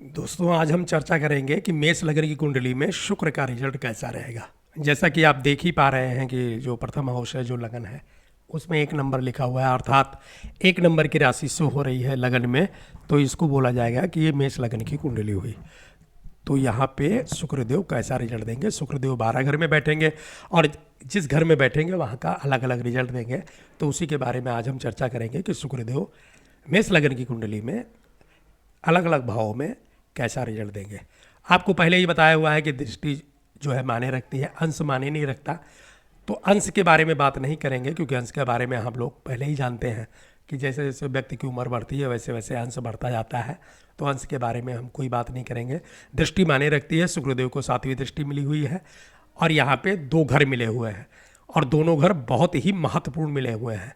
दोस्तों आज हम चर्चा करेंगे कि मेष लग्न की कुंडली में शुक्र का रिजल्ट कैसा रहेगा। जैसा कि आप देख ही पा रहे हैं कि जो प्रथम हाउस है, जो लगन है, उसमें एक नंबर लिखा हुआ है, अर्थात एक नंबर की राशि शो हो रही है लगन में, तो इसको बोला जाएगा कि ये मेष लग्न की कुंडली हुई। तो यहाँ पे शुक्रदेव कैसा रिजल्ट देंगे। शुक्रदेव 12 घर में बैठेंगे और जिस घर में बैठेंगे वहाँ का अलग अलग रिजल्ट देंगे। तो उसी के बारे में आज हम चर्चा करेंगे कि शुक्रदेव मेष लग्न की कुंडली में अलग अलग भावों में कैसा रिजल्ट देंगे। आपको पहले ही बताया हुआ है कि दृष्टि जो है माने रखती है, अंश माने नहीं रखता। तो अंश के बारे में बात नहीं करेंगे क्योंकि अंश के बारे में हम लोग पहले ही जानते हैं कि जैसे जैसे व्यक्ति की उम्र बढ़ती है वैसे वैसे अंश बढ़ता जाता है। तो अंश के बारे में हम कोई बात नहीं करेंगे। दृष्टि माने रखती है। शुक्रदेव को 7वीं दृष्टि मिली हुई है और यहाँ पे 2 घर मिले हुए हैं और दोनों घर बहुत ही महत्वपूर्ण मिले हुए हैं।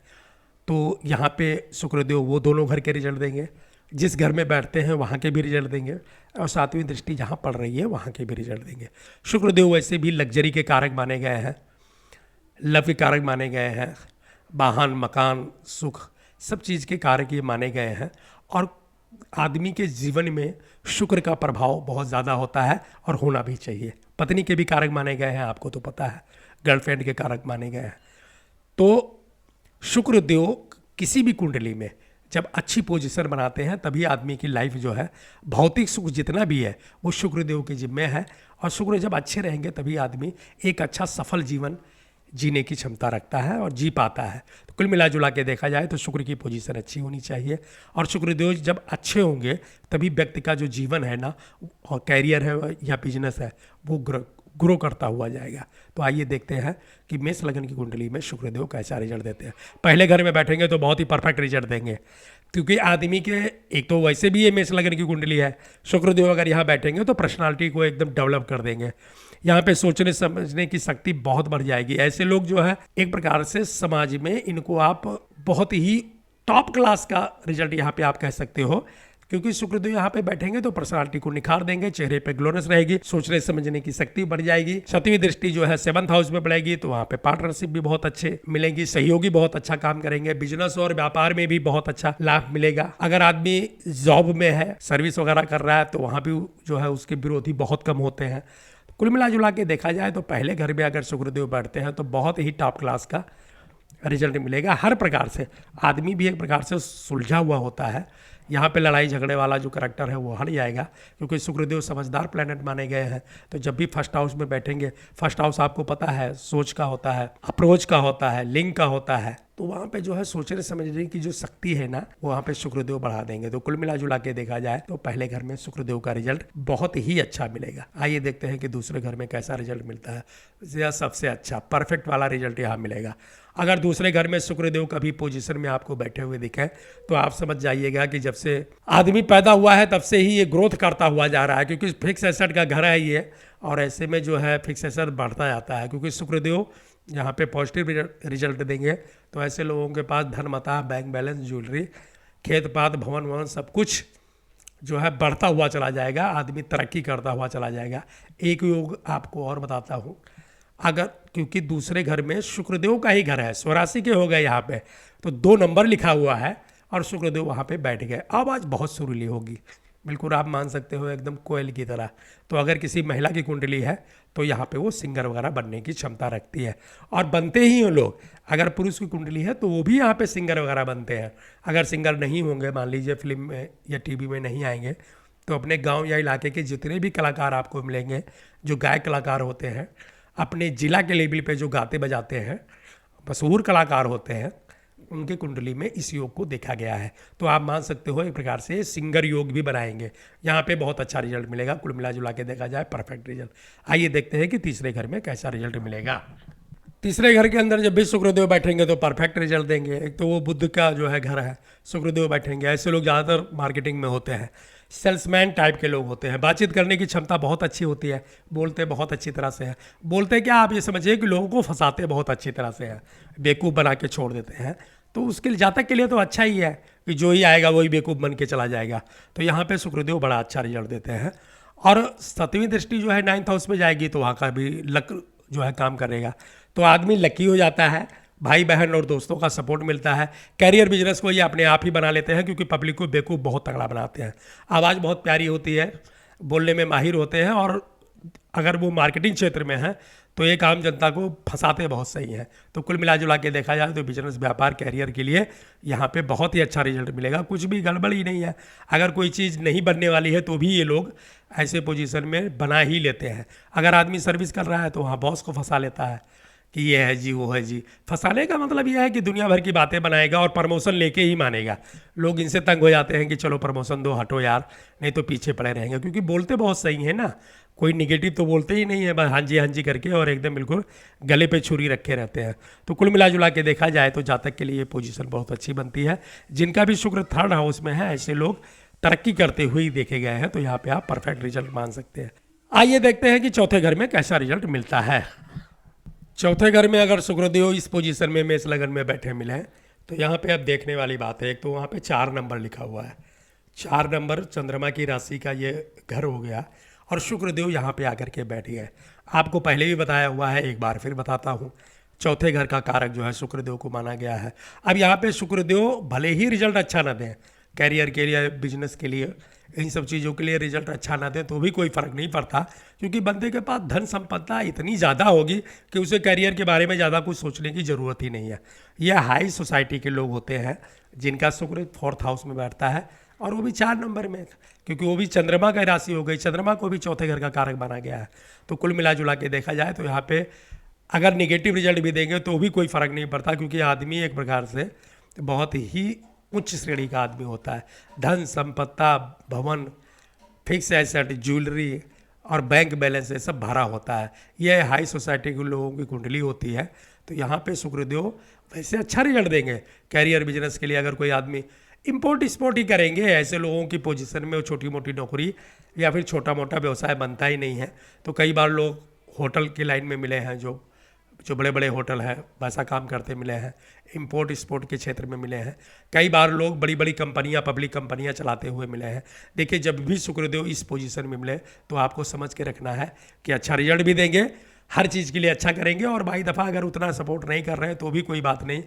तो यहाँ पे शुक्रदेव वो दोनों घर के रिजल्ट देंगे, जिस घर में बैठते हैं वहाँ के भी रिजल्ट देंगे और 7वीं दृष्टि जहाँ पड़ रही है वहाँ के भी रिजल्ट देंगे। शुक्रदेव वैसे भी लग्जरी के कारक माने गए हैं, लव के कारक माने गए हैं, वाहन मकान सुख सब चीज़ के कारक ये माने गए हैं। और आदमी के जीवन में शुक्र का प्रभाव बहुत ज़्यादा होता है और होना भी चाहिए। पत्नी के भी कारक माने गए हैं, आपको तो पता है, गर्लफ्रेंड के कारक माने गए हैं। तो शुक्रदेव किसी भी कुंडली में जब अच्छी पोजीशन बनाते हैं तभी आदमी की लाइफ जो है, भौतिक सुख जितना भी है वो शुक्रदेव के जिम्मे है। और शुक्र जब अच्छे रहेंगे तभी आदमी एक अच्छा सफल जीवन जीने की क्षमता रखता है और जी पाता है। तो कुल मिला जुला के देखा जाए तो शुक्र की पोजीशन अच्छी होनी चाहिए और शुक्रदेव जब अच्छे होंगे तभी व्यक्ति का जो जीवन है ना, और कैरियर है या बिजनेस है, वो ग्रो करता हुआ जाएगा। तो आइए देखते हैं कि मेष लग्न की कुंडली में शुक्रदेव कैसा रिजल्ट देते हैं। पहले घर में बैठेंगे तो बहुत ही परफेक्ट रिजल्ट देंगे क्योंकि आदमी के एक तो वैसे भी ये मेष लग्न की कुंडली है। शुक्रदेव अगर यहाँ बैठेंगे तो पर्सनालिटी को एकदम डेवलप कर देंगे। यहाँ पे सोचने समझने की शक्ति बहुत बढ़ जाएगी। ऐसे लोग जो है एक प्रकार से समाज में इनको आप बहुत ही टॉप क्लास का रिजल्ट यहाँ पे आप कह सकते हो, क्योंकि शुक्रदेव यहाँ पे बैठेंगे तो पर्सनालिटी को निखार देंगे, चेहरे पे ग्लोनेस रहेगी, सोचने समझने की शक्ति बढ़ जाएगी। 7वीं दृष्टि जो है 7th हाउस में पड़ेगी तो वहाँ पे पार्टनरशिप भी बहुत अच्छे मिलेंगी, सहयोगी बहुत अच्छा काम करेंगे, बिजनेस और व्यापार में भी बहुत अच्छा लाभ मिलेगा। अगर आदमी जॉब में है, सर्विस वगैरह कर रहा है तो वहाँ भी जो है उसके विरोधी बहुत कम होते हैं। कुल मिला जुला के देखा जाए तो पहले घर में अगर शुक्रदेव बैठते हैं तो बहुत ही टॉप क्लास का रिजल्ट मिलेगा। हर प्रकार से आदमी भी एक प्रकार से सुलझा हुआ होता है। यहाँ पे लड़ाई झगड़े वाला जो करैक्टर है वो हट जाएगा क्योंकि शुक्रदेव समझदार प्लैनेट माने गए हैं। तो जब भी फर्स्ट हाउस में बैठेंगे, फर्स्ट हाउस आपको पता है सोच का होता है, अप्रोच का होता है, लिंक का होता है, तो वहाँ पे जो है सोचने समझने की जो शक्ति है ना, वो वहाँ पे शुक्रदेव बढ़ा देंगे। तो कुल मिला जुला के देखा जाए तो पहले घर में शुक्रदेव का रिजल्ट बहुत ही अच्छा मिलेगा। आइए देखते हैं कि दूसरे घर में कैसा रिजल्ट मिलता है। यह सबसे अच्छा परफेक्ट वाला रिजल्ट यहाँ मिलेगा। अगर दूसरे घर में शुक्रदेव कभी पोजीशन में आपको बैठे हुए दिखे तो आप समझ जाइएगा कि जब से आदमी पैदा हुआ है तब से ही ये ग्रोथ करता हुआ जा रहा है, क्योंकि फिक्स एसेट का घर है ये, और ऐसे में जो है फिक्स एसेट बढ़ता जाता है क्योंकि शुक्रदेव यहाँ पे पॉजिटिव रिजल्ट देंगे। तो ऐसे लोगों के पास धन मता, बैंक बैलेंस, ज्वेलरी, खेत पात, भवन ववन सब कुछ जो है बढ़ता हुआ चला जाएगा, आदमी तरक्की करता हुआ चला जाएगा। एक योग आपको और बताता हूँ, अगर क्योंकि दूसरे घर में शुक्रदेव का ही घर है, स्वराशि के हो गए यहाँ पे, तो 2 नंबर लिखा हुआ है और शुक्रदेव वहाँ पे बैठ गए, आवाज़ बहुत सुरीली होगी, बिल्कुल आप मान सकते हो एकदम कोयल की तरह। तो अगर किसी महिला की कुंडली है तो यहाँ पे वो सिंगर वगैरह बनने की क्षमता रखती है और बनते ही हैं लोग। अगर पुरुष की कुंडली है तो वो भी यहाँ पे सिंगर वगैरह बनते हैं। अगर सिंगर नहीं होंगे, मान लीजिए फिल्म में या टीवी में नहीं आएंगे, तो अपने गाँव या इलाके के जितने भी कलाकार आपको मिलेंगे जो गायक कलाकार होते हैं, अपने जिला के लेवल पे जो गाते बजाते हैं, मशहूर कलाकार होते हैं, उनके कुंडली में इस योग को देखा गया है। तो आप मान सकते हो एक प्रकार से सिंगर योग भी बनाएंगे, यहाँ पे बहुत अच्छा रिजल्ट मिलेगा। कुल मिला जुला के देखा जाए परफेक्ट रिजल्ट। आइए देखते हैं कि तीसरे घर में कैसा रिजल्ट मिलेगा। तीसरे घर के अंदर जब भी शुक्रदेव बैठेंगे तो परफेक्ट रिजल्ट देंगे। एक तो वो बुध का जो है घर है, शुक्रदेव बैठेंगे। ऐसे लोग ज़्यादातर मार्केटिंग में होते हैं, सेल्समैन टाइप के लोग होते हैं, बातचीत करने की क्षमता बहुत अच्छी होती है, बोलते बहुत अच्छी तरह से हैं। बोलते क्या, आप ये समझिए कि लोगों को फंसाते बहुत अच्छी तरह से हैं, बेवकूफ़ बना के छोड़ देते हैं। तो उसके जातक के लिए तो अच्छा ही है कि जो ही आएगा वही बेवकूफ़ बन के चला जाएगा। तो यहाँ पे शुक्रदेव बड़ा अच्छा रिजल्ट देते हैं। और 7वीं दृष्टि जो है 9th हाउस में जाएगी तो वहाँ का भी लक जो है काम करेगा। तो आदमी लकी हो जाता है भाई बहन और दोस्तों का सपोर्ट मिलता है। कैरियर बिजनेस को ये अपने आप ही बना लेते हैं, क्योंकि पब्लिक को बेवकूफ़ बहुत तगड़ा बनाते हैं। आवाज़ बहुत प्यारी होती है, बोलने में माहिर होते हैं, और अगर वो मार्केटिंग क्षेत्र में है तो एक आम जनता को फंसाते बहुत सही हैं। तो कुल मिला जुला के देखा जाए तो बिजनेस, व्यापार, कैरियर के लिए यहाँ पे बहुत ही अच्छा रिजल्ट मिलेगा। कुछ भी गड़बड़ ही नहीं है। अगर कोई चीज़ नहीं बनने वाली है तो भी ये लोग ऐसे पोजीशन में बना ही लेते हैं। अगर आदमी सर्विस कर रहा है तो वहाँ बॉस को फंसा लेता है कि ये है जी, वो है जी। फंसाने का मतलब यह है कि दुनिया भर की बातें बनाएगा और प्रमोशन लेके ही मानेगा। लोग इनसे तंग हो जाते हैं कि चलो प्रमोशन दो, हटो यार, नहीं तो पीछे पड़े रहेंगे, क्योंकि बोलते बहुत सही है ना, कोई निगेटिव तो बोलते ही नहीं है, बस हाँ जी करके और एकदम बिल्कुल गले पे छुरी रखे रहते हैं। तो कुल मिला जुला के देखा जाए तो जातक के लिए ये पोजीशन बहुत अच्छी बनती है। जिनका भी शुक्र थर्ड हाउस में है, ऐसे लोग तरक्की करते हुए ही देखे गए हैं। तो यहाँ पे आप परफेक्ट रिजल्ट मान सकते हैं। आइए देखते हैं कि चौथे घर में कैसा रिजल्ट मिलता है। चौथे घर में अगर शुक्रदेव इस पोजीशन में मेष लगन में बैठे मिले तो यहाँ पे अब देखने वाली बात है। एक तो वहाँ पे 4 नंबर लिखा हुआ है, 4 नंबर चंद्रमा की राशि का ये घर हो गया, और शुक्रदेव यहाँ पे आकर के बैठ गए। आपको पहले भी बताया हुआ है, एक बार फिर बताता हूँ, चौथे घर का कारक जो है शुक्रदेव को माना गया है। अब यहाँ पे शुक्रदेव भले ही रिजल्ट अच्छा ना दें, कैरियर के लिए, बिजनेस के लिए, इन सब चीज़ों के लिए रिजल्ट अच्छा ना दें तो भी कोई फ़र्क नहीं पड़ता, क्योंकि बंदे के पास धन संपदा इतनी ज़्यादा होगी कि उसे कैरियर के बारे में ज़्यादा कुछ सोचने की ज़रूरत ही नहीं है। यह हाई सोसाइटी के लोग होते हैं जिनका शुक्र 4th हाउस में बैठता है, और वो भी 4 नंबर में, क्योंकि वो भी चंद्रमा का राशि हो गई, चंद्रमा को भी चौथे घर का कारक माना गया है। तो कुल मिला जुला के देखा जाए तो यहाँ पे अगर निगेटिव रिजल्ट भी देंगे तो भी कोई फ़र्क नहीं पड़ता, क्योंकि आदमी एक प्रकार से बहुत ही उच्च श्रेणी का आदमी होता है। धन संपत्ता, भवन, फिक्स एसेट, ज्वेलरी और बैंक बैलेंस, ये सब भरा होता है। यह हाई सोसाइटी के लोगों की कुंडली होती है। तो यहाँ पे शुक्रदेव वैसे अच्छा रिजल्ट देंगे। कैरियर बिजनेस के लिए अगर कोई आदमी इम्पोर्ट एक्सपोर्ट ही करेंगे, ऐसे लोगों की पोजीशन में छोटी मोटी नौकरी या फिर छोटा मोटा व्यवसाय बनता ही नहीं है। तो कई बार लोग होटल की लाइन में मिले हैं, जो बड़े बड़े होटल हैं वैसा काम करते मिले हैं, इंपोर्ट एक्सपोर्ट के क्षेत्र में मिले हैं। कई बार लोग बड़ी बड़ी कंपनियां, पब्लिक कंपनियां चलाते हुए मिले हैं। देखिए, जब भी शुक्रदेव इस पोजीशन में मिले तो आपको समझ के रखना है कि अच्छा रिजल्ट भी देंगे, हर चीज़ के लिए अच्छा करेंगे, और भाई दफ़ा अगर उतना सपोर्ट नहीं कर रहे हैं तो भी कोई बात नहीं।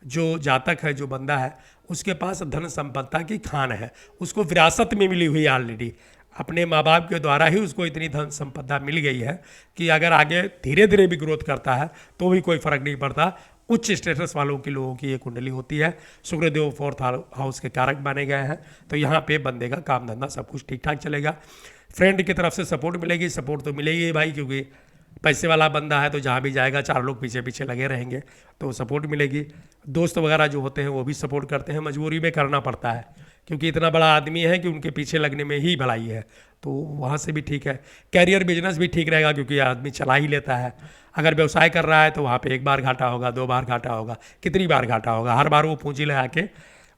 जो जातक है, जो बंदा है, उसके पास धन संपदा की खान है, उसको विरासत में मिली हुई ऑलरेडी, अपने माँ बाप के द्वारा ही उसको इतनी धन संपदा मिल गई है कि अगर आगे धीरे धीरे भी ग्रोथ करता है तो भी कोई फर्क नहीं पड़ता। उच्च स्टेटस वालों की लोगों की ये कुंडली होती है। शुक्रदेव 4th हाउस के कारक माने गए हैं। तो यहाँ पे बंदे का काम धंधा सब कुछ ठीक ठाक चलेगा। फ्रेंड की तरफ से सपोर्ट मिलेगी, सपोर्ट तो मिलेगी भाई, क्योंकि पैसे वाला बंदा है तो जहाँ भी जाएगा 4 लोग पीछे पीछे लगे रहेंगे, तो सपोर्ट मिलेगी। दोस्त वगैरह जो होते हैं वो भी सपोर्ट करते हैं, मजबूरी में करना पड़ता है, क्योंकि इतना बड़ा आदमी है कि उनके पीछे लगने में ही भलाई है। तो वहाँ से भी ठीक है। कैरियर बिजनेस भी ठीक रहेगा, क्योंकि आदमी चला ही लेता है। अगर व्यवसाय कर रहा है तो वहाँ पे 1 बार घाटा होगा, 2 बार घाटा होगा, कितनी बार घाटा होगा, हर बार वो पूंजी लगा के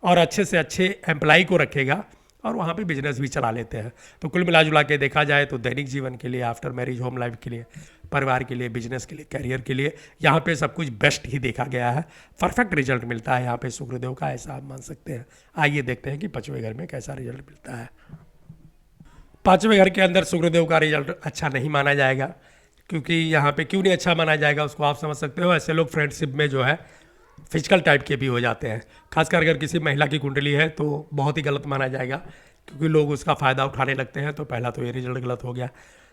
और अच्छे से अच्छे एम्प्लॉय को रखेगा और वहाँ पे बिजनेस भी चला लेते हैं। तो कुल मिला जुला के देखा जाए तो दैनिक जीवन के लिए, आफ्टर मैरिज, होम लाइफ के लिए, परिवार के लिए, बिजनेस के लिए, कैरियर के लिए यहाँ पे सब कुछ बेस्ट ही देखा गया है। परफेक्ट रिजल्ट मिलता है यहाँ पे शुक्रदेव का, ऐसा आप मान सकते हैं। आइए देखते हैं कि 5वें घर में कैसा रिजल्ट मिलता है। 5वें घर के अंदर शुक्रदेव का रिजल्ट अच्छा नहीं माना जाएगा, क्योंकि यहाँ पे क्यों नहीं अच्छा माना जाएगा उसको आप समझ सकते हो। ऐसे लोग फ्रेंडशिप में जो है फिजिकल टाइप के भी हो जाते हैं। खासकर अगर किसी महिला की कुंडली है तो बहुत ही गलत माना जाएगा, क्योंकि लोग उसका फ़ायदा उठाने लगते हैं। तो पहला तो ये रिजल्ट गलत हो गया।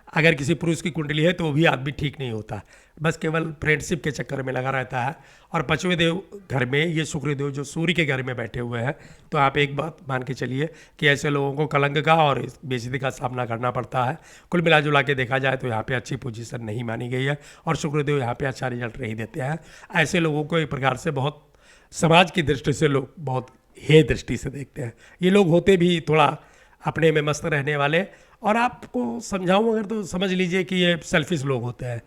अगर किसी पुरुष की कुंडली है तो भी आदमी ठीक नहीं होता, बस केवल फ्रेंडशिप के चक्कर में लगा रहता है। और 5वें देव घर में ये शुक्रदेव जो सूर्य के घर में बैठे हुए हैं, तो आप एक बात मान के चलिए कि ऐसे लोगों को कलंक का और बेइज्जती का सामना करना पड़ता है। कुल मिला जुला के देखा जाए तो यहाँ पे अच्छी पोजीशन नहीं मानी गई है, और शुक्रदेव यहाँ पे अच्छा रिजल्ट नहीं देते हैं। ऐसे लोगों को एक प्रकार से बहुत समाज की दृष्टि से लोग बहुत हे दृष्टि से देखते हैं। ये लोग होते भी थोड़ा अपने में मस्त रहने वाले, और आपको समझाऊं अगर तो समझ लीजिए कि ये सेल्फिश लोग होते हैं,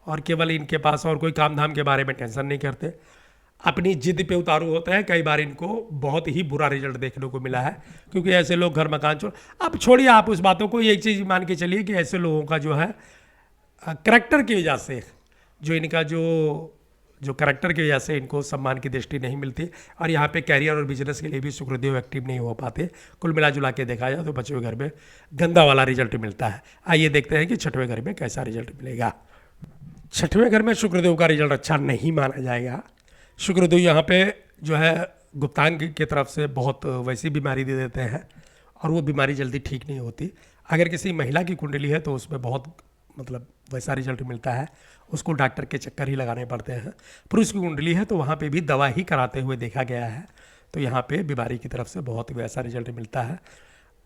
और केवल इनके पास और कोई काम धाम के बारे में टेंशन नहीं करते, अपनी जिद पे उतारू होते हैं। कई बार इनको बहुत ही बुरा रिजल्ट देखने को मिला है, क्योंकि ऐसे लोग घर मकान छोड़, अब छोड़िए आप उस बातों को, एक चीज़ मान के चलिए कि ऐसे लोगों का जो है करैक्टर की वजह से, जो इनका जो करैक्टर की वजह से इनको सम्मान की दृष्टि नहीं मिलती, और यहाँ पे कैरियर और बिजनेस के लिए भी शुक्रदेव एक्टिव नहीं हो पाते। कुल मिला जुला के देखा जाए तो 5वें घर में गंदा वाला रिजल्ट मिलता है। आइए देखते हैं कि 6वें घर में कैसा रिजल्ट मिलेगा। 6वें घर में शुक्रदेव का रिजल्ट अच्छा नहीं माना जाएगा, शुक्रदेव यहाँ पे जो है गुप्तांग की तरफ से बहुत वैसी बीमारी दे देते हैं और वो बीमारी जल्दी ठीक नहीं होती। अगर किसी महिला की कुंडली है तो उसमें बहुत मतलब वैसा रिजल्ट मिलता है, उसको डॉक्टर के चक्कर ही लगाने पड़ते हैं। पुरुष की कुंडली है तो वहाँ पे भी दवा ही कराते हुए देखा गया है, तो यहाँ पे बीमारी की तरफ से बहुत वैसा रिजल्ट मिलता है।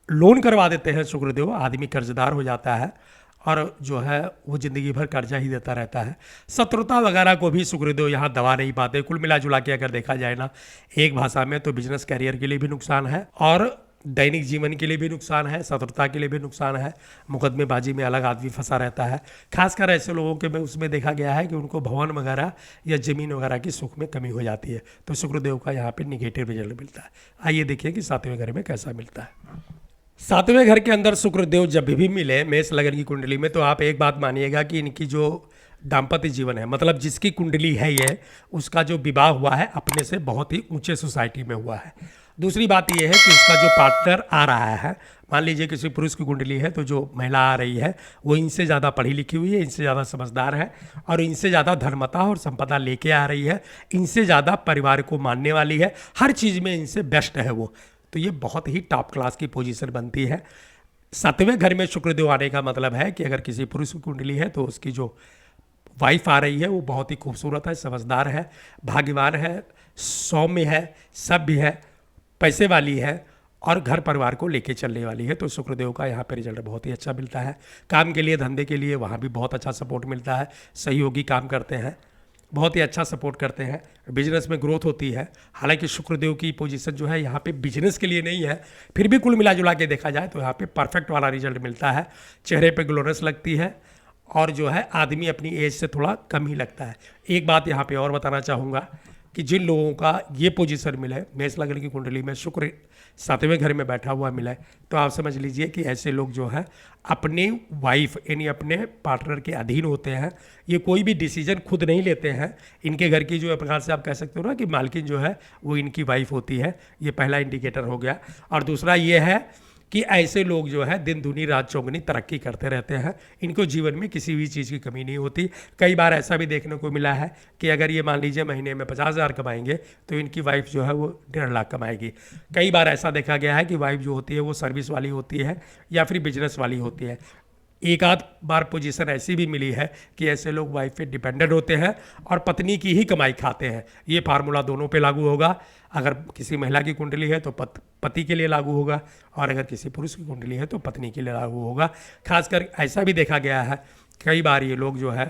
लोन करवा देते हैं शुक्रदेव, आदमी कर्जदार हो जाता है और जो है वो ज़िंदगी भर कर्जा ही देता रहता है। शत्रुता वगैरह को भी शुक्रदेव यहाँ दबा नहीं पाते। कुल मिला जुला के अगर देखा जाए ना एक भाषा में, तो बिजनेस कैरियर के लिए भी नुकसान है और दैनिक जीवन के लिए भी नुकसान है, शत्रुता के लिए भी नुकसान है। मुकदमेबाजी में अलग आदमी फंसा रहता है। खासकर ऐसे लोगों के में उसमें देखा गया है कि उनको भवन वगैरह या ज़मीन वगैरह की सुख में कमी हो जाती है। तो शुक्रदेव का यहाँ पे निगेटिव रिजल्ट मिलता है। आइए देखिए कि सातवें घर में कैसा मिलता है। सातवें घर के अंदर शुक्रदेव जब भी मिले मेष लग्न की कुंडली में, तो आप एक बात मानिएगा कि इनकी जो दाम्पत्य जीवन है, मतलब जिसकी कुंडली है ये, उसका जो विवाह हुआ है अपने से बहुत ही ऊंचे सोसाइटी में हुआ है। दूसरी बात यह है कि उसका जो पार्टनर आ रहा है, मान लीजिए किसी पुरुष की कुंडली है तो जो महिला आ रही है वो इनसे ज़्यादा पढ़ी लिखी हुई है, इनसे ज़्यादा समझदार है और इनसे ज़्यादा धर्मता और संपदा लेके आ रही है, इनसे ज़्यादा परिवार को मानने वाली है, हर चीज़ में इनसे बेस्ट है वो। तो ये बहुत ही टॉप क्लास की पोजीशन बनती है। सातवें घर में शुक्रदेव आने का मतलब है कि अगर किसी पुरुष की कुंडली है तो उसकी जो वाइफ आ रही है वो बहुत ही खूबसूरत है, समझदार है, भाग्यवान है, सौम्य है, सभ्य है, पैसे वाली है और घर परिवार को लेके चलने वाली है। तो शुक्रदेव का यहाँ पे रिजल्ट बहुत ही अच्छा मिलता है। काम के लिए, धंधे के लिए वहाँ भी बहुत अच्छा सपोर्ट मिलता है। सहयोगी काम करते हैं, बहुत ही अच्छा सपोर्ट करते हैं। बिजनेस में ग्रोथ होती है। हालांकि शुक्रदेव की पोजीशन जो है यहाँ पे बिजनेस के लिए नहीं है, फिर भी कुल मिला जुला के देखा जाए तो यहाँ पे परफेक्ट वाला रिजल्ट मिलता है। चेहरे पे ग्लोनेस लगती है और जो है आदमी अपनी एज से थोड़ा कम ही लगता है। एक बात यहाँ पे और बताना चाहूँगा कि जिन लोगों का ये पोजीशन मिले, मेष लग्न की कुंडली में शुक्र सातवें घर में बैठा हुआ मिला है, तो आप समझ लीजिए कि ऐसे लोग जो है अपनी वाइफ यानी अपने पार्टनर के अधीन होते हैं। ये कोई भी डिसीजन खुद नहीं लेते हैं। इनके घर की जो प्रकार से आप कह सकते हो ना कि मालकिन जो है वो इनकी वाइफ होती है। ये पहला इंडिकेटर हो गया। और दूसरा ये है कि ऐसे लोग जो है दिन दूनी रात चौगुनी तरक्की करते रहते हैं। इनको जीवन में किसी भी चीज़ की कमी नहीं होती। कई बार ऐसा भी देखने को मिला है कि अगर ये मान लीजिए महीने में 50,000 कमाएंगे तो इनकी वाइफ जो है वो 1.5 लाख कमाएगी। कई बार ऐसा देखा गया है कि वाइफ जो होती है वो सर्विस वाली होती है या फिर बिजनेस वाली होती है। एक आध बार पोजीशन ऐसी भी मिली है कि ऐसे लोग वाइफ पे डिपेंडेंट होते हैं और पत्नी की ही कमाई खाते हैं। ये फार्मूला दोनों पे लागू होगा। अगर किसी महिला की कुंडली है तो पति के लिए लागू होगा और अगर किसी पुरुष की कुंडली है तो पत्नी के लिए लागू होगा। खासकर ऐसा भी देखा गया है कई बार ये लोग जो है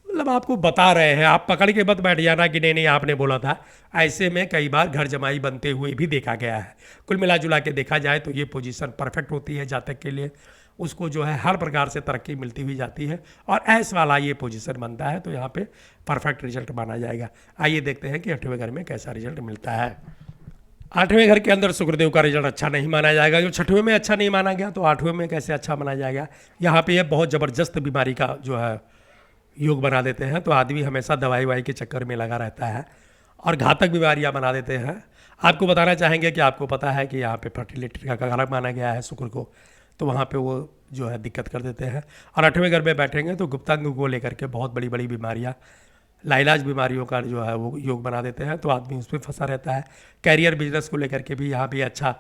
मतलब आपको बता रहे हैं, आप पकड़ के मत बैठ जाना कि नहीं नहीं आपने बोला था। ऐसे में कई बार घर जमाई बनते हुए भी देखा गया है। कुल मिला जुला के देखा जाए तो ये पोजीशन परफेक्ट होती है जातक के लिए। उसको जो है हर प्रकार से तरक्की मिलती हुई जाती है और ऐस वाला ये पोजीशन बनता है, तो यहाँ पे परफेक्ट रिजल्ट माना जाएगा। आइए देखते हैं कि 8वें घर में कैसा रिजल्ट मिलता है। 8वें घर के अंदर शुक्रदेव का रिजल्ट अच्छा नहीं माना जाएगा। जो 6वें में अच्छा नहीं माना गया तो 8वें में कैसे अच्छा माना जाएगा। यहाँ पे ये बहुत ज़बरदस्त बीमारी का जो है योग बना देते हैं। तो आदमी हमेशा दवाई वाई के चक्कर में लगा रहता है और घातक बीमारियाँ बना देते हैं। आपको बताना चाहेंगे कि आपको पता है कि यहाँ पे फर्टिलिटी का कारक माना गया है शुक्र को, तो वहाँ पे वो जो है दिक्कत कर देते हैं। और 8वें घर में बैठेंगे तो गुप्तांग को लेकर के बहुत बड़ी बड़ी बीमारियाँ, लाइलाज बीमारियों का जो है वो योग बना देते हैं। तो आदमी उस पर फंसा रहता है। कैरियर बिजनेस को लेकर के भी यहाँ भी अच्छा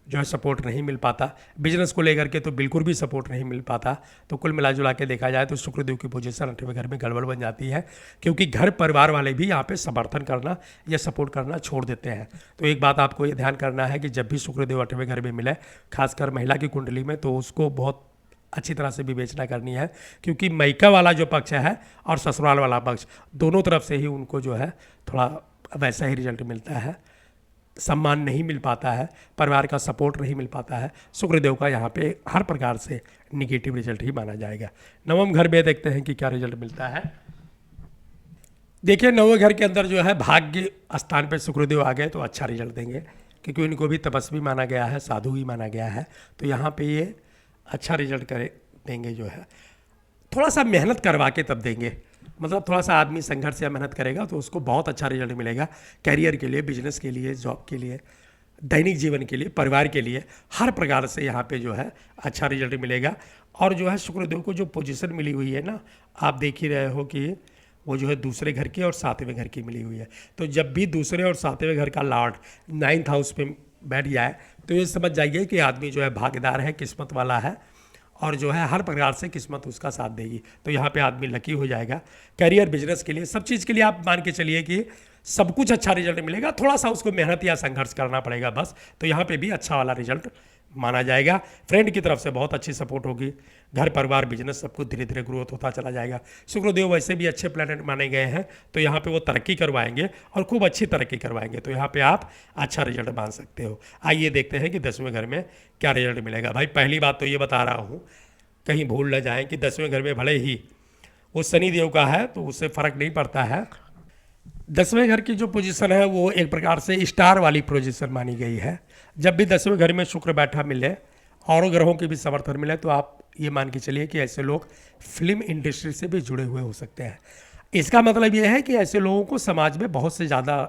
जो है सपोर्ट नहीं मिल पाता। बिजनेस को लेकर के तो बिल्कुल भी सपोर्ट नहीं मिल पाता। तो कुल मिला जुला के देखा जाए तो शुक्रदेव की पोजीशन 8वें घर में गड़बड़ बन जाती है, क्योंकि घर परिवार वाले भी यहाँ पे समर्थन करना या सपोर्ट करना छोड़ देते हैं। तो एक बात आपको ये ध्यान करना है कि जब भी शुक्रदेव 8वें घर में मिले, खासकर महिला की कुंडली में, तो उसको बहुत अच्छी तरह से विवेचना करनी है, क्योंकि मायका वाला जो पक्ष है और ससुराल वाला पक्ष दोनों तरफ से ही उनको जो है थोड़ा वैसा ही रिजल्ट मिलता है। सम्मान नहीं मिल पाता है, परिवार का सपोर्ट नहीं मिल पाता है। शुक्रदेव का यहाँ पे हर प्रकार से निगेटिव रिजल्ट ही माना जाएगा। 9वें घर में देखते हैं कि क्या रिजल्ट मिलता है। देखिए 9वें घर के अंदर जो है भाग्य स्थान पे शुक्रदेव आ गए तो अच्छा रिजल्ट देंगे, क्योंकि इनको भी तपस्वी माना गया है, साधु ही माना गया है। तो यहाँ पे ये अच्छा रिजल्ट करे देंगे। जो है थोड़ा सा मेहनत करवा के तब देंगे, मतलब थोड़ा सा आदमी संघर्ष या मेहनत करेगा तो उसको बहुत अच्छा रिजल्ट मिलेगा। कैरियर के लिए, बिजनेस के लिए, जॉब के लिए, दैनिक जीवन के लिए, परिवार के लिए, हर प्रकार से यहाँ पे जो है अच्छा रिजल्ट मिलेगा। और जो है शुक्रदेव को जो पोजीशन मिली हुई है ना, आप देख ही रहे हो कि वो जो है दूसरे घर की और सातवें घर की मिली हुई है। तो जब भी दूसरे और सातवें घर का लॉर्ड 9th हाउस पे बैठ जाए तो ये समझ जाइए कि आदमी जो है भागीदार है, किस्मत वाला है, और जो है हर प्रकार से किस्मत उसका साथ देगी। तो यहाँ पे आदमी लकी हो जाएगा। करियर, बिजनेस के लिए, सब चीज़ के लिए आप मान के चलिए कि सब कुछ अच्छा रिजल्ट मिलेगा, थोड़ा सा उसको मेहनत या संघर्ष करना पड़ेगा बस। तो यहाँ पे भी अच्छा वाला रिजल्ट माना जाएगा। फ्रेंड की तरफ से बहुत अच्छी सपोर्ट होगी। घर परिवार बिजनेस सब कुछ धीरे धीरे ग्रोथ होता चला जाएगा। शुक्रदेव वैसे भी अच्छे प्लैनेट माने गए हैं, तो यहाँ पे वो तरक्की करवाएंगे और खूब अच्छी तरक्की करवाएंगे। तो यहाँ पे आप अच्छा रिजल्ट मान सकते हो। आइए देखते हैं कि 10वें घर में क्या रिजल्ट मिलेगा। भाई पहली बात तो ये बता रहा हूँ, कहीं भूल न जाएं कि 10वें घर में भले ही वो शनि देव का है तो उससे फर्क नहीं पड़ता है। 10वें घर की जो पोजीशन है वो एक प्रकार से स्टार वाली पोजीशन मानी गई है। जब भी 10वें घर में शुक्र बैठा मिले और ग्रहों के भी समर्थन मिले तो आप ये मान के चलिए कि ऐसे लोग फिल्म इंडस्ट्री से भी जुड़े हुए हो सकते हैं। इसका मतलब ये है कि ऐसे लोगों को समाज में बहुत से ज़्यादा,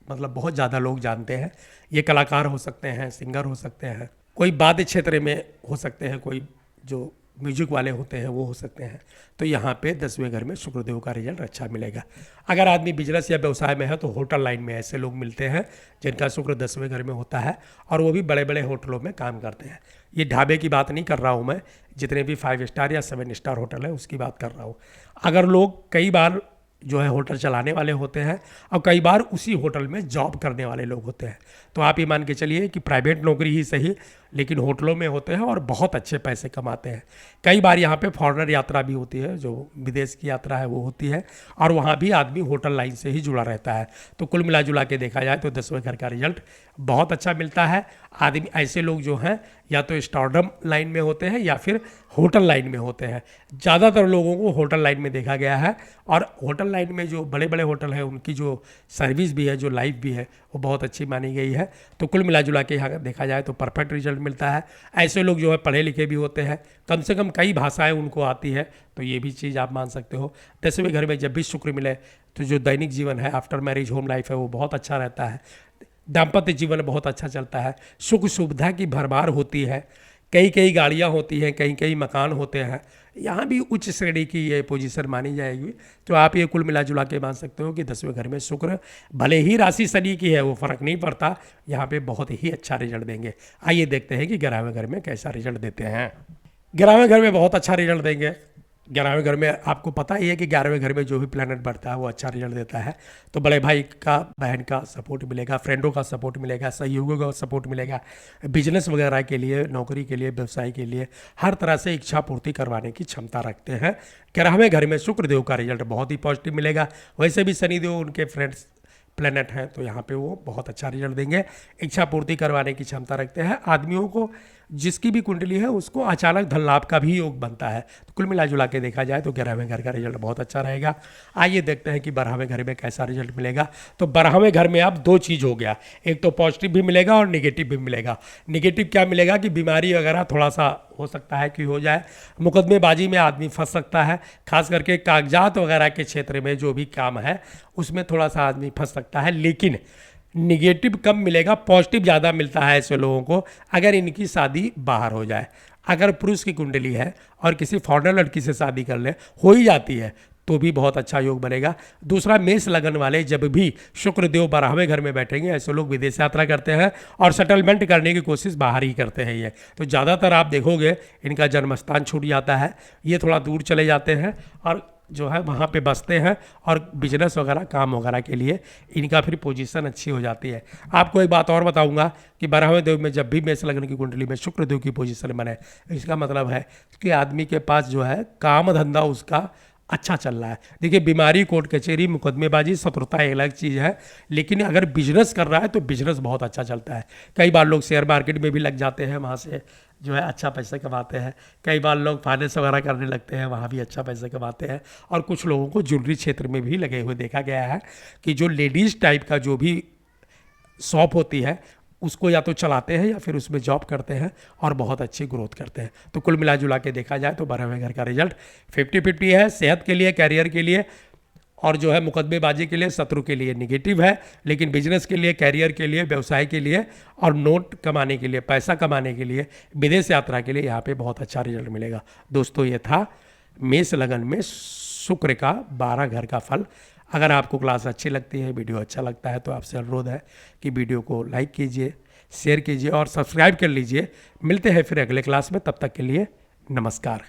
मतलब बहुत ज़्यादा लोग जानते हैं। ये कलाकार हो सकते हैं, सिंगर हो सकते हैं, कोई वाद्य क्षेत्र में हो सकते हैं, कोई जो म्यूजिक वाले होते हैं वो हो सकते हैं। तो यहाँ पे 10वें घर में शुक्रदेव का रिजल्ट अच्छा मिलेगा। अगर आदमी बिजनेस या व्यवसाय में है तो होटल लाइन में ऐसे लोग मिलते हैं जिनका शुक्र 10वें घर में होता है और वो भी बड़े बड़े होटलों में काम करते हैं। ये ढाबे की बात नहीं कर रहा हूँ मैं, जितने भी 5 स्टार या 7 स्टार होटल है उसकी बात कर रहा हूँ। अगर लोग कई बार जो है होटल चलाने वाले होते हैं और कई बार उसी होटल में जॉब करने वाले लोग होते हैं, तो आप ये मान के चलिए कि प्राइवेट नौकरी ही सही लेकिन होटलों में होते हैं और बहुत अच्छे पैसे कमाते हैं। कई बार यहाँ पे फॉरेनर यात्रा भी होती है, जो विदेश की यात्रा है वो होती है और वहाँ भी आदमी होटल लाइन से ही जुड़ा रहता है। तो कुल मिला जुला के देखा जाए तो 10वें घर का रिजल्ट बहुत अच्छा मिलता है। आदमी ऐसे लोग जो हैं या तो स्टारडम लाइन में होते हैं या फिर होटल लाइन में होते हैं। ज़्यादातर लोगों को होटल लाइन में देखा गया है और होटल लाइन में जो बड़े बड़े होटल हैं उनकी जो सर्विस भी है, जो लाइफ भी है, वो बहुत अच्छी मानी गई है। तो कुल मिला जुला के यहाँ देखा जाए तो परफेक्ट रिजल्ट मिलता है। ऐसे लोग जो है पढ़े लिखे भी होते हैं, कम से कम कई भाषाएं उनको आती है, तो ये भी चीज़ आप मान सकते हो। 10वें घर में जब भी शुक्र मिले तो जो दैनिक जीवन है, आफ्टर मैरिज होम लाइफ है, वो बहुत अच्छा रहता है। दाम्पत्य जीवन बहुत अच्छा चलता है। सुख सुविधा की भरमार होती है। कई कई गाड़ियाँ होती हैं, कई कई मकान होते हैं। यहाँ भी उच्च श्रेणी की ये पोजीशन मानी जाएगी। तो आप ये कुल मिला जुला के मान सकते हो कि 10वें घर में शुक्र, भले ही राशि शनि की है वो फ़र्क नहीं पड़ता, यहाँ पे बहुत ही अच्छा रिजल्ट देंगे। आइए देखते हैं कि 11वें घर में कैसा रिजल्ट देते हैं। 11वें घर में बहुत अच्छा रिजल्ट देंगे। 11वें घर में आपको पता ही है कि 11वें घर में जो भी प्लैनेट बढ़ता है वो अच्छा रिजल्ट देता है। तो बड़े भाई का, बहन का सपोर्ट मिलेगा, फ्रेंडों का सपोर्ट मिलेगा, सहयोगियों का सपोर्ट मिलेगा। बिजनेस वगैरह के लिए, नौकरी के लिए, व्यवसाय के लिए हर तरह से इच्छा पूर्ति करवाने की क्षमता रखते हैं। 11वें घर में शुक्रदेव का रिजल्ट बहुत ही पॉजिटिव मिलेगा। वैसे भी शनिदेव उनके फ्रेंड्स प्लैनेट हैं तो यहाँ पे वो बहुत अच्छा रिजल्ट देंगे। इच्छा पूर्ति करवाने की क्षमता रखते हैं। आदमियों को जिसकी भी कुंडली है उसको अचानक धन लाभ का भी योग बनता है। तो कुल मिला जुला के देखा जाए तो 11वें घर का रिजल्ट बहुत अच्छा रहेगा। आइए देखते हैं कि 12वें घर में कैसा रिजल्ट मिलेगा। तो 12वें घर में अब दो चीज़ हो गया, एक तो पॉजिटिव भी मिलेगा और निगेटिव भी मिलेगा। निगेटिव क्या मिलेगा कि बीमारी वगैरह थोड़ा सा हो सकता है कि हो जाए, मुकदमेबाजी में आदमी फंस सकता है, खास करके कागजात वगैरह के क्षेत्र में जो भी काम है उसमें थोड़ा सा आदमी फंस सकता है। लेकिन निगेटिव कम मिलेगा, पॉजिटिव ज़्यादा मिलता है ऐसे लोगों को अगर इनकी शादी बाहर हो जाए। अगर पुरुष की कुंडली है और किसी फॉरेनर लड़की से शादी कर ले, हो ही जाती है, तो भी बहुत अच्छा योग बनेगा। दूसरा, मेष लगन वाले जब भी शुक्रदेव 12वें घर में बैठेंगे, ऐसे लोग विदेश यात्रा करते हैं और सेटलमेंट करने की कोशिश बाहर ही करते हैं। ये तो ज़्यादातर आप देखोगे इनका जन्मस्थान छूट जाता है, ये थोड़ा दूर चले जाते हैं और जो है वहाँ पे बसते हैं और बिजनेस वगैरह, काम वगैरह के लिए इनका फिर पोजीशन अच्छी हो जाती है। आपको एक बात और बताऊंगा कि 12वें देव में जब भी मेष लग्न की कुंडली में शुक्रदेव की पोजीशन बने, इसका मतलब है कि आदमी के पास जो है काम धंधा उसका अच्छा चल रहा है। देखिए, बीमारी, कोर्ट कचहरी, मुकदमेबाजी, शत्रुता एक अलग चीज़ है, लेकिन अगर बिजनेस कर रहा है तो बिजनेस बहुत अच्छा चलता है। कई बार लोग शेयर मार्केट में भी लग जाते हैं, वहाँ से जो है अच्छा पैसे कमाते हैं। कई बार लोग फाइनेंस वगैरह करने लगते हैं, वहाँ भी अच्छा पैसे कमाते हैं। और कुछ लोगों को ज्वेलरी क्षेत्र में भी लगे हुए देखा गया है कि जो लेडीज़ टाइप का जो भी शॉप होती है उसको या तो चलाते हैं या फिर उसमें जॉब करते हैं और बहुत अच्छी ग्रोथ करते हैं। तो कुल मिला जुला के देखा जाए तो 12वें घर का रिजल्ट 50-50 है। सेहत के लिए, कैरियर के लिए और जो है मुकदमेबाजी के लिए, शत्रु के लिए निगेटिव है, लेकिन बिजनेस के लिए, कैरियर के लिए, व्यवसाय के लिए और नोट कमाने के लिए, पैसा कमाने के लिए, विदेश यात्रा के लिए यहाँ पे बहुत अच्छा रिजल्ट मिलेगा। दोस्तों, ये था मेष लगन में शुक्र का 12 घर का फल। अगर आपको क्लास अच्छी लगती है, वीडियो अच्छा लगता है, तो आपसे अनुरोध है कि वीडियो को लाइक कीजिए, शेयर कीजिए और सब्सक्राइब कर लीजिए। मिलते हैं फिर अगले क्लास में, तब तक के लिए नमस्कार।